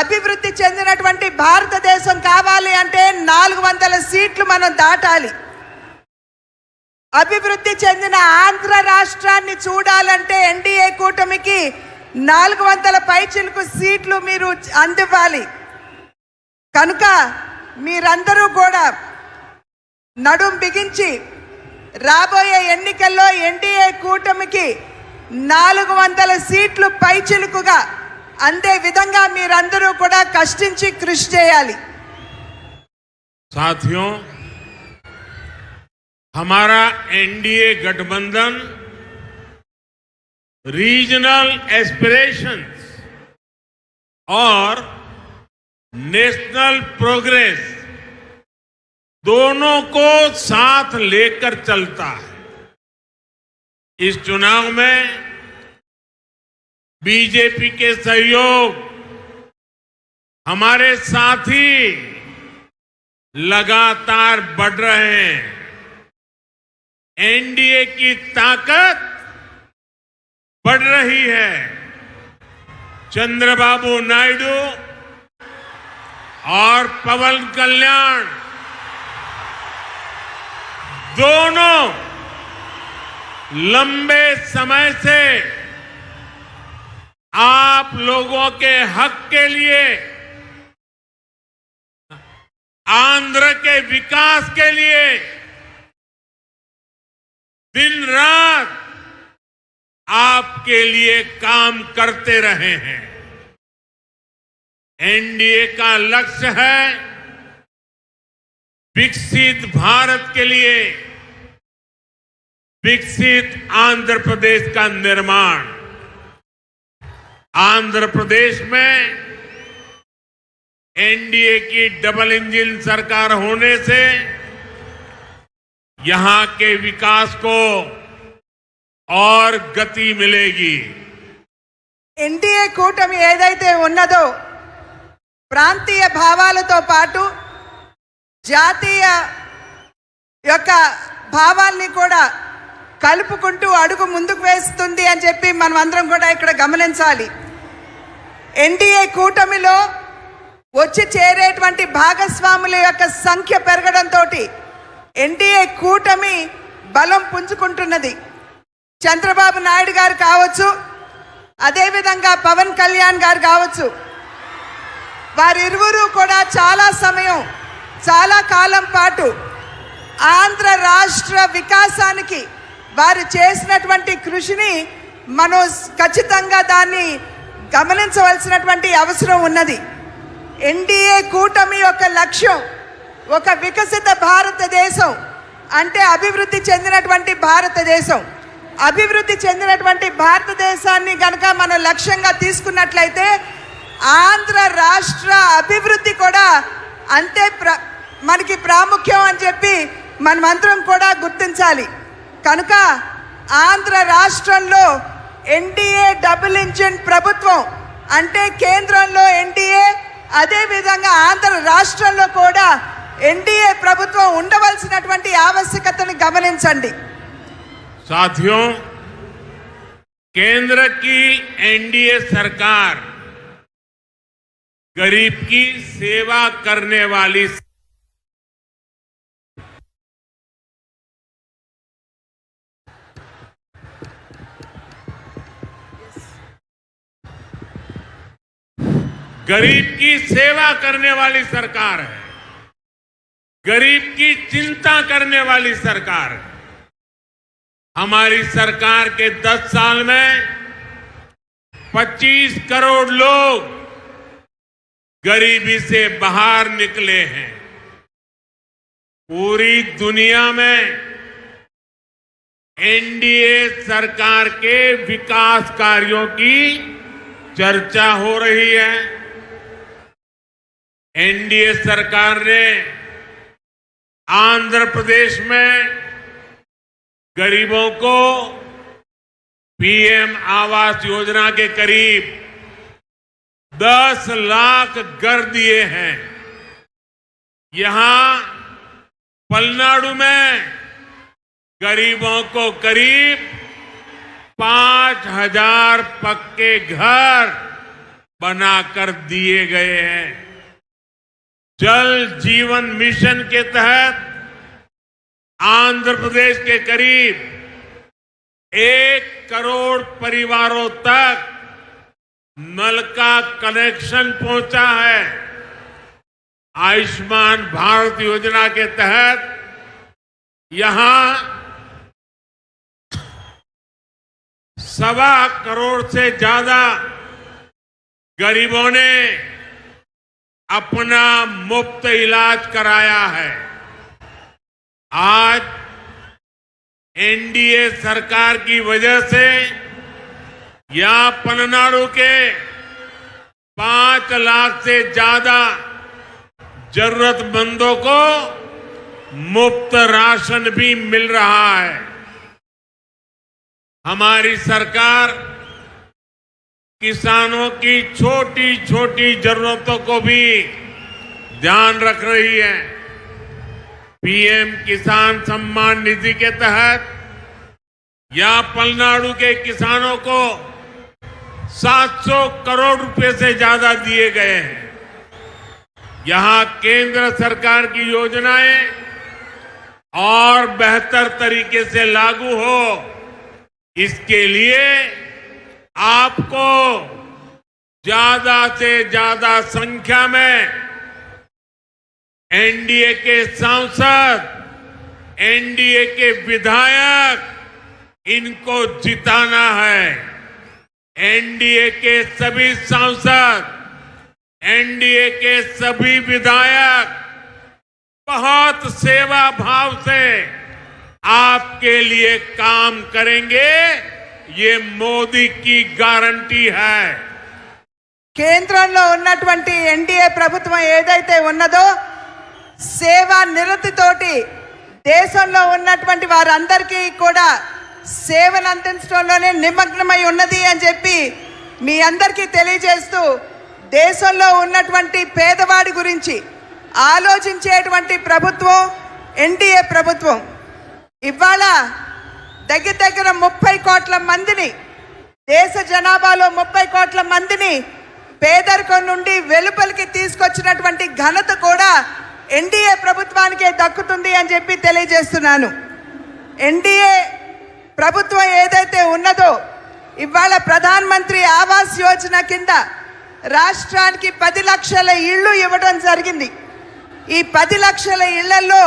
అభివృద్ధి చెందినటువంటి భారతదేశం కావాలి అంటే 400 సీట్లు మనం దాటాలి. అభివృద్ధి చెందిన ఆంధ్ర రాష్ట్రాన్ని చూడాలంటే ఎన్డీఏ కూటమికి 400 పైచిలకు సీట్లు మీరు అందివ్వాలి. కనుక మీరందరూ కూడా నడుం బిగించి రాబోయే ఎన్నికల్లో ఎన్డీఏ కూటమికి 400 సీట్లు పైచిలుకుగా అందే విధంగా మీరందరూ కూడా కష్టించి కృషి చేయాలి. साथियों, हमारा एनडीए गठबंधन रीजनल एस्पिरेशंस और नेशनल प्रोग्रेस दोनों को साथ लेकर चलता है. इस चुनाव में बीजेपी के सहयोग हमारे साथी लगातार बढ़ रहे हैं. एनडीए की ताकत बढ़ रही है. चंद्रबाबू नायडू और पवन कल्याण दोनों लंबे समय से आप लोगों के हक के लिए, आंध्र के विकास के लिए दिन रात आपके लिए काम करते रहे हैं. एनडीए का लक्ष्य है विकसित भारत के लिए विकसित आंध्र प्रदेश का निर्माण. आंध्र प्रदेश में एनडीए की डबल इंजन सरकार होने से यहां के विकास को और गति मिलेगी. ఎన్డీఏ కూటమి ఏదైతే ఉన్నదో ప్రాంతీయ భావాలతో పాటు జాతీయ యొక్క భావాల్ని కూడా కలుపుకుంటూ అడుగు ముందుకు వేస్తుంది అని చెప్పి మనం అందరం కూడా ఇక్కడ గమనించాలి. ఎన్డీఏ కూటమిలో వచ్చి చేరేటువంటి భాగస్వాముల యొక్క సంఖ్య పెరగడంతో ఎన్డీఏ కూటమి బలం పుంజుకుంటున్నది. చంద్రబాబు నాయుడు గారు కావచ్చు, అదేవిధంగా పవన్ కళ్యాణ్ గారు కావచ్చు, వారిరువురు కూడా చాలా సమయం, చాలా కాలం పాటు ఆంధ్ర రాష్ట్ర వికాసానికి వారు చేసినటువంటి కృషిని మనం ఖచ్చితంగా దాన్ని గమనించవలసినటువంటి అవసరం ఉన్నది. ఎన్డీఏ కూటమి యొక్క లక్ష్యం ఒక వికసిత భారతదేశం, అంటే అభివృద్ధి చెందినటువంటి భారతదేశం. అభివృద్ధి చెందినటువంటి భారతదేశాన్ని గనక మనం లక్ష్యంగా తీసుకున్నట్లయితే ఆంధ్ర రాష్ట్ర అభివృద్ధి కూడా అంతే మనకి ప్రాముఖ్యం అని చెప్పి మనమందరం కూడా గుర్తించాలి. కనుక ఆంధ్ర రాష్ట్రంలో ఎన్డీఏ డబుల్ ఇంజిన్ ప్రభుత్వం అంటే కేంద్రంలో ఎన్డీఏ, అదేవిధంగా ఆంధ్ర రాష్ట్రంలో కూడా ఎన్డీఏ ప్రభుత్వం ఉండవలసినటువంటి ఆవశ్యకతను గమనించండి. साथियों, केंद्र की एनडीए सरकार गरीब की सेवा करने वाली गरीब की सेवा करने वाली सरकार है. गरीब की चिंता करने वाली सरकार है. हमारी सरकार के 10 साल में 25 करोड़ लोग गरीबी से बाहर निकले हैं. पूरी दुनिया में एनडीए सरकार के विकास कार्यों की चर्चा हो रही है. एनडीए सरकार ने आंध्र प्रदेश में गरीबों को पीएम आवास योजना के करीब 10 लाख घर दिए हैं. यहां पलनाडु में गरीबों को करीब 5,000 पक्के घर बनाकर दिए गए हैं। जल जीवन मिशन के तहत आंध्र प्रदेश के करीब 1 करोड़ परिवारों तक नल का कनेक्शन पहुंचा है। आयुष्मान भारत योजना के तहत यहां 1.25 करोड़ से ज्यादा गरीबों ने अपना मुफ्त इलाज कराया है। आज एनडीए सरकार की वजह से यहां पलनाडु के 5 लाख से ज्यादा जरूरतमंदों को मुफ्त राशन भी मिल रहा है। हमारी सरकार किसानों की छोटी छोटी जरूरतों को भी ध्यान रख रही है। पीएम किसान सम्मान निधि के तहत यहां पलनाडु के किसानों को 700 करोड़ रुपए से ज्यादा दिए गए हैं। यहां केंद्र सरकार की योजनाएं और बेहतर तरीके से लागू हो, इसके लिए आपको ज्यादा से ज्यादा संख्या में एनडीए के सांसद, एनडीए के विधायक, इनको जिताना है। एनडीए के सभी सांसद, एनडीए के सभी विधायक बहुत सेवा भाव से आपके लिए काम करेंगे, ये मोदी की गारंटी है। కేంద్రంలో ఉన్నటువంటి ఎన్డీఏ ప్రభుత్వం ఏదైతే ఉన్నదో సేవా నిరతితోటి దేశంలో ఉన్నటువంటి వారందరికీ కూడా సేవను అందించడంలోనే నిమగ్నమై ఉన్నది అని చెప్పి మీ అందరికీ తెలియజేస్తూ, దేశంలో ఉన్నటువంటి పేదవాడి గురించి ఆలోచించేటువంటి ప్రభుత్వం ఎన్డీఏ ప్రభుత్వం. ఇవాళ దగ్గర 30 కోట్ల మందిని, దేశ జనాభాలో 30 కోట్ల మందిని పేదరికం నుండి వెలుపలికి తీసుకొచ్చినటువంటి ఘనత కూడా ఎన్డీఏ ప్రభుత్వానికే దక్కుతుంది అని చెప్పి తెలియజేస్తున్నాను. ఎన్డీఏ ప్రభుత్వం ఏదైతే ఉన్నదో ఇవాళ ప్రధాన్ మంత్రి ఆవాస్ యోజన కింద రాష్ట్రానికి 10 లక్షల ఇళ్ళు ఇవ్వడం జరిగింది. ఈ 10 లక్షల ఇళ్లలో